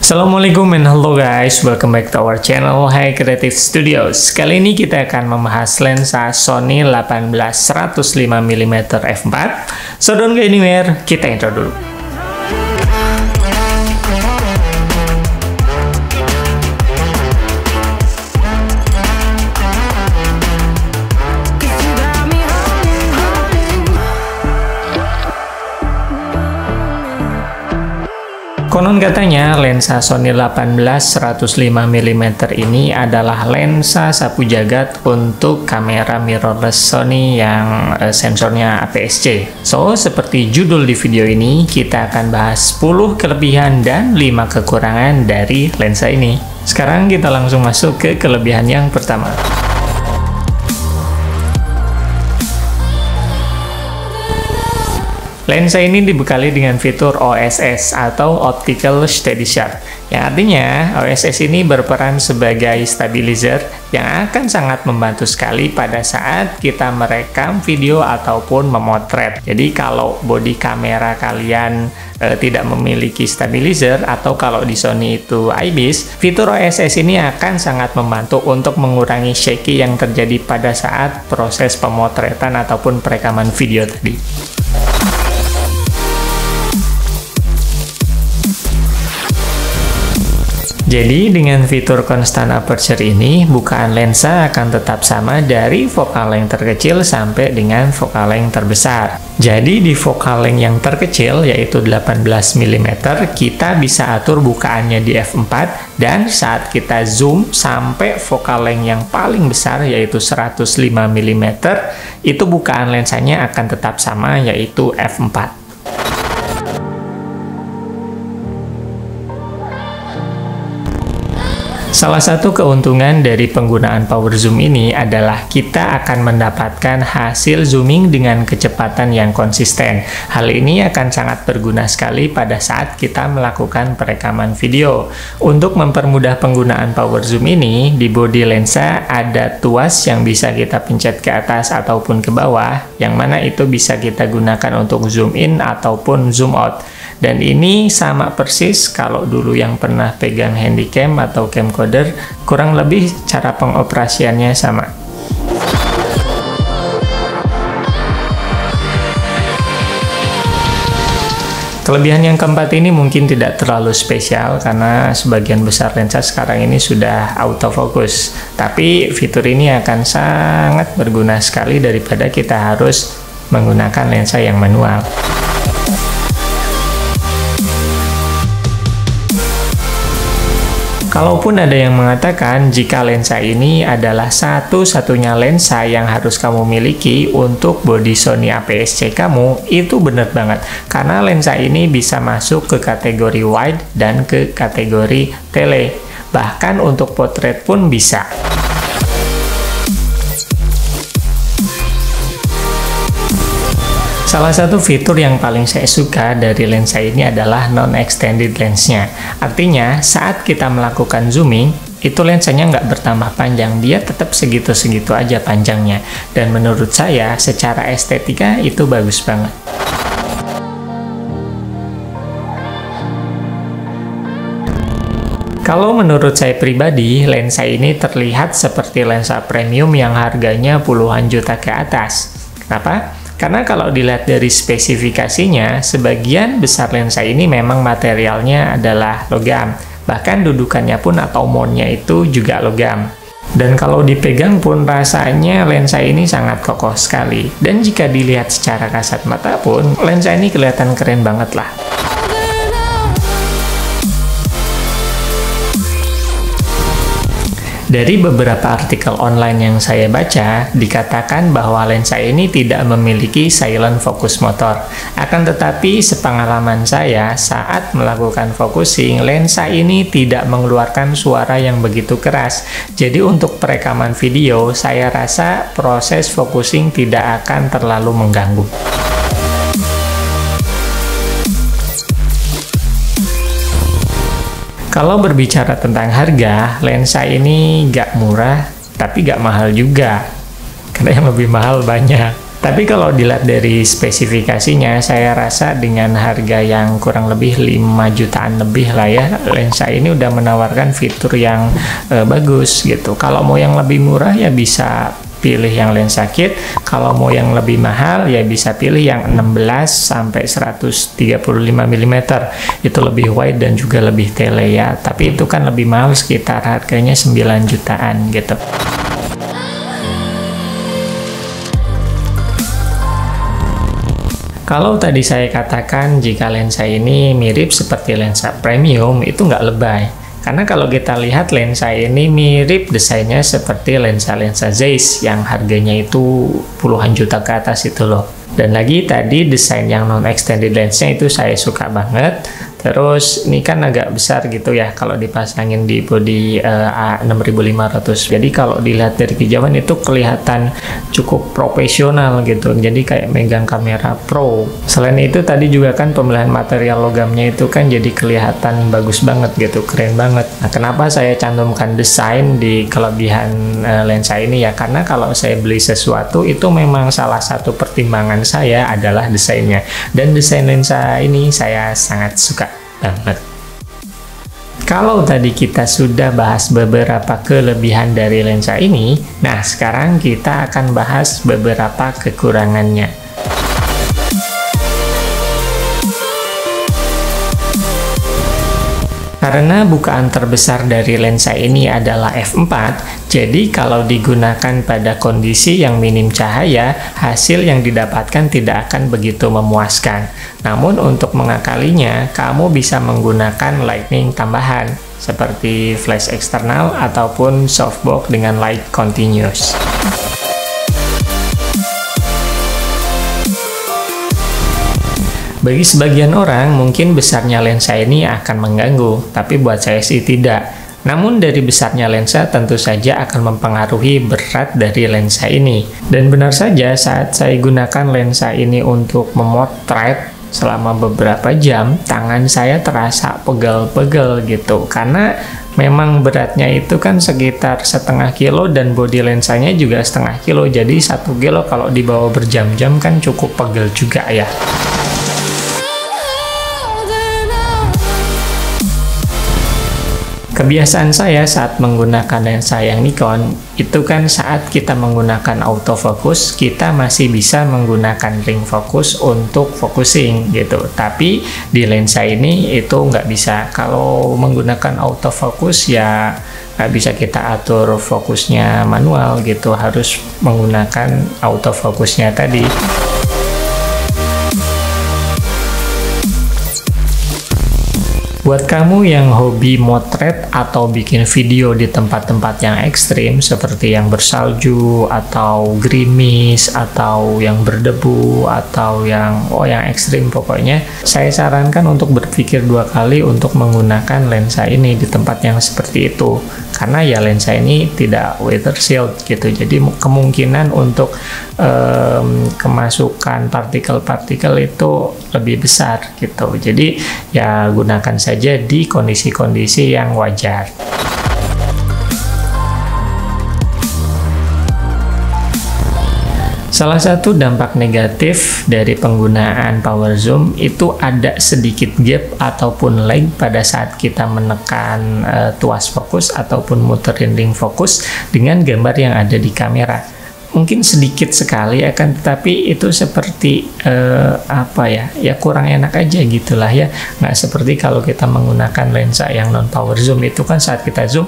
Assalamualaikum and hello guys, welcome back to our channel Hai Creative Studios. Kali ini kita akan membahas lensa Sony 18-105mm f4. So don't go anywhere, kita intro dulu. Konon katanya lensa Sony 18-105mm ini adalah lensa sapu jagat untuk kamera mirrorless Sony yang sensornya APS-C. So, seperti judul di video ini, kita akan bahas 10 kelebihan dan 5 kekurangan dari lensa ini. Sekarang kita langsung masuk ke kelebihan yang pertama. Lensa ini dibekali dengan fitur OSS atau Optical Steady Shot, yang artinya OSS ini berperan sebagai stabilizer yang akan sangat membantu sekali pada saat kita merekam video ataupun memotret. Jadi kalau body kamera kalian tidak memiliki stabilizer atau kalau di Sony itu IBIS, fitur OSS ini akan sangat membantu untuk mengurangi shaky yang terjadi pada saat proses pemotretan ataupun perekaman video tadi. Jadi dengan fitur constant aperture ini, bukaan lensa akan tetap sama dari focal length terkecil sampai dengan focal length terbesar. Jadi di focal length yang terkecil yaitu 18mm, kita bisa atur bukaannya di f4, dan saat kita zoom sampai focal length yang paling besar yaitu 105mm, itu bukaan lensanya akan tetap sama yaitu f4. Salah satu keuntungan dari penggunaan power zoom ini adalah kita akan mendapatkan hasil zooming dengan kecepatan yang konsisten. Hal ini akan sangat berguna sekali pada saat kita melakukan perekaman video. Untuk mempermudah penggunaan power zoom ini, di bodi lensa ada tuas yang bisa kita pencet ke atas ataupun ke bawah, yang mana itu bisa kita gunakan untuk zoom in ataupun zoom out. Dan ini sama persis kalau dulu yang pernah pegang handycam atau camcorder, kurang lebih cara pengoperasiannya sama. Kelebihan yang keempat ini mungkin tidak terlalu spesial karena sebagian besar lensa sekarang ini sudah autofocus. Tapi fitur ini akan sangat berguna sekali daripada kita harus menggunakan lensa yang manual. Kalaupun ada yang mengatakan jika lensa ini adalah satu-satunya lensa yang harus kamu miliki untuk bodi Sony APS-C kamu, itu benar banget. Karena lensa ini bisa masuk ke kategori wide dan ke kategori tele. Bahkan untuk potret pun bisa. Salah satu fitur yang paling saya suka dari lensa ini adalah non-extended lensnya. Artinya, saat kita melakukan zooming, itu lensanya nggak bertambah panjang, dia tetap segitu-segitu aja panjangnya. Dan menurut saya, secara estetika itu bagus banget. Kalau menurut saya pribadi, lensa ini terlihat seperti lensa premium yang harganya puluhan juta ke atas. Kenapa? Karena kalau dilihat dari spesifikasinya, sebagian besar lensa ini memang materialnya adalah logam. Bahkan dudukannya pun atau mountnya itu juga logam. Dan kalau dipegang pun rasanya lensa ini sangat kokoh sekali. Dan jika dilihat secara kasat mata pun, lensa ini kelihatan keren banget lah. Dari beberapa artikel online yang saya baca, dikatakan bahwa lensa ini tidak memiliki silent focus motor. Akan tetapi, sepengalaman saya, saat melakukan focusing, lensa ini tidak mengeluarkan suara yang begitu keras. Jadi untuk perekaman video, saya rasa proses focusing tidak akan terlalu mengganggu. Kalau berbicara tentang harga, lensa ini nggak murah, tapi nggak mahal juga. Karena yang lebih mahal banyak. Tapi kalau dilihat dari spesifikasinya, saya rasa dengan harga yang kurang lebih 5 jutaan lebih lah ya, lensa ini udah menawarkan fitur yang bagus gitu. Kalau mau yang lebih murah ya bisa pilih yang lensa kit, kalau mau yang lebih mahal ya bisa pilih yang 16 sampai 135 mm. Itu lebih wide dan juga lebih tele ya. Tapi itu kan lebih mahal, sekitar harganya 9 jutaan gitu. Kalau tadi saya katakan jika lensa ini mirip seperti lensa premium, itu nggak lebay. Karena kalau kita lihat lensa ini mirip desainnya seperti lensa-lensa Zeiss yang harganya itu puluhan juta ke atas itu loh. Dan lagi tadi desain yang non-extended lensnya itu saya suka banget. Terus ini kan agak besar gitu ya kalau dipasangin di body A6500. Jadi kalau dilihat dari kejauhan itu kelihatan cukup profesional gitu. Jadi kayak megang kamera pro. Selain itu tadi juga kan pemilihan material logamnya itu kan jadi kelihatan bagus banget gitu, keren banget. Nah, kenapa saya cantumkan desain di kelebihan lensa ini ya? Karena kalau saya beli sesuatu itu memang salah satu pertimbangan saya adalah desainnya. Dan desain lensa ini saya sangat suka banget. Kalau tadi kita sudah bahas beberapa kelebihan dari lensa ini, nah sekarang kita akan bahas beberapa kekurangannya. Karena bukaan terbesar dari lensa ini adalah f4, jadi kalau digunakan pada kondisi yang minim cahaya, hasil yang didapatkan tidak akan begitu memuaskan. Namun untuk mengakalinya, kamu bisa menggunakan lightning tambahan, seperti flash eksternal ataupun softbox dengan light continuous. Bagi sebagian orang, mungkin besarnya lensa ini akan mengganggu, tapi buat saya sih tidak. Namun dari besarnya lensa tentu saja akan mempengaruhi berat dari lensa ini. Dan benar saja saat saya gunakan lensa ini untuk memotret selama beberapa jam, tangan saya terasa pegel-pegel gitu. Karena memang beratnya itu kan sekitar setengah kilo dan bodi lensanya juga setengah kilo. Jadi 1 kilo kalau dibawa berjam-jam kan cukup pegel juga ya. Kebiasaan saya saat menggunakan lensa yang Nikon, itu kan saat kita menggunakan autofocus, kita masih bisa menggunakan ring focus untuk focusing gitu. Tapi di lensa ini itu nggak bisa. Kalau menggunakan autofocus ya nggak bisa kita atur fokusnya manual gitu, harus menggunakan autofocusnya tadi. Buat kamu yang hobi motret atau bikin video di tempat-tempat yang ekstrim seperti yang bersalju atau gerimis atau yang berdebu atau yang ekstrim pokoknya, saya sarankan untuk berpikir 2 kali untuk menggunakan lensa ini di tempat yang seperti itu. Karena ya lensa ini tidak weather shield gitu, jadi kemungkinan untuk kemasukan partikel-partikel itu lebih besar gitu. Jadi ya gunakan saja di kondisi-kondisi yang wajar. Salah satu dampak negatif dari penggunaan power zoom itu ada sedikit gap ataupun lag pada saat kita menekan tuas fokus ataupun muterin ring fokus dengan gambar yang ada di kamera. Mungkin sedikit sekali akan, tetapi itu seperti ya kurang enak aja gitulah ya. Nggak seperti kalau kita menggunakan lensa yang non power zoom, itu kan saat kita zoom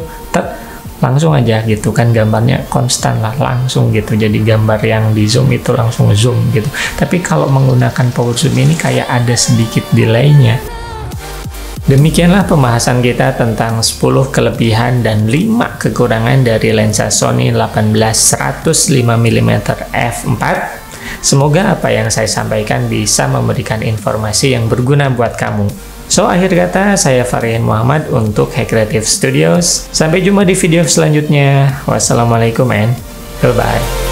langsung aja gitu kan, gambarnya konstan lah, langsung gitu. Jadi gambar yang di zoom itu langsung zoom gitu. Tapi kalau menggunakan power zoom ini kayak ada sedikit delaynya. Demikianlah pembahasan kita tentang 10 kelebihan dan 5 kekurangan dari lensa Sony 18-105mm f4. Semoga apa yang saya sampaikan bisa memberikan informasi yang berguna buat kamu. So, akhir kata, saya Faryan Muhammad untuk Hack Creative Studios. Sampai jumpa di video selanjutnya. Wassalamualaikum and bye-bye.